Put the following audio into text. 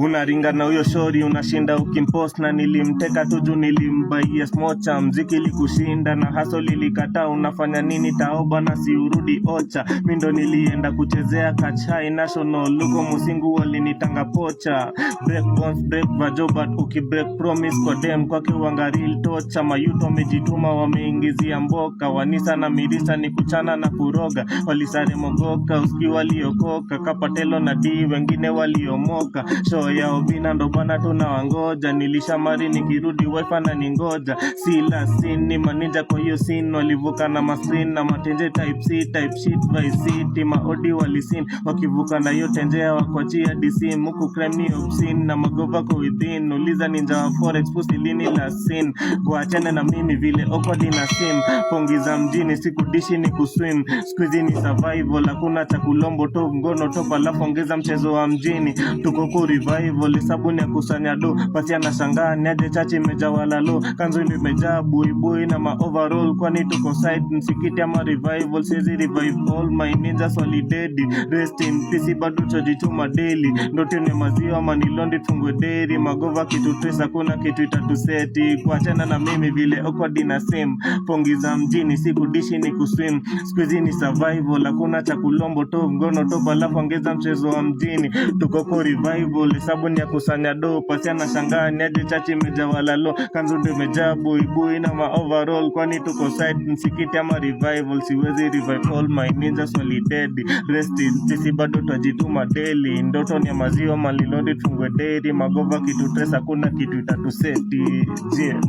Unaringa na huyo shori unashinda ukimpost na nilimteka tuju nilimbaia smocha. Mziki likushinda na haso lilikataa, unafanya nini taoba na si urudi ocha. Mindo nilienda kuchezea Kachai National, luko musingu walinitanga pocha. Break bones break vajobat ukibreak promise kwa dem kwake wangaril tocha. Mayuto wamejituma wameingizia mboka, wanisa na mirisa ni kuchana na kuroga. Walisare mogoka uski waliokoka, kapatelo na di wengine waliomoka. Show ya obina ndo bana tunawangoja, nilishamari nikirudi wifi na ningoja. Sila sini maninja kwa hiyo scene, walivuka na mascreen na matenje type C type shit by city. Maodi walisin wakivuka na yote njea wakwachia DC. Muku crime ni obscene na magova kwa within. Uliza ninja wa forex pusi lini la sin. Kuachane na mimi vile awkward na sim. Pongi za mjini sikudishi ni kuswim. Squeezy ni survival, hakuna cha kulombo top ngono top alafu ongeza mchezo wa mjini. Tuko ku revival, isabuni ya kusanya do. Pasi anashangaa niaje chachi imejawa lalo. Kanzo ili imejaa buibui na ma overall, kwani tuko side msikiti ama revival. Siezi revive all my ninjas walidedi. Rest in peace bado chojituma daily. Ndote ni maziwa manilondi tungwe deri. Magova kitu trace hakuna kitu itatuseti. Kuachana na mimi vile awkward na same. Pongi za mjini sikudishi ni kuswim. Squeezy ni survival, hakuna cha kulombo top ngono top alafu ongeza mchezo wa mjini. Tuko kwa revival, isabuni ya kusanya do. Pasi anashangaa niaje chachi imejawa lalo. Kanzo ndio imejaa buibui na ma overall, kwani tuko side msikiti ama revival. Siwezi revive all my ninjas walidedi. Rest in peace bado twajituma daily. Ndoto ni ya maziwa malilodi tungwe deri. Magova kitu trace hakuna kitu itatuseti. Yeah.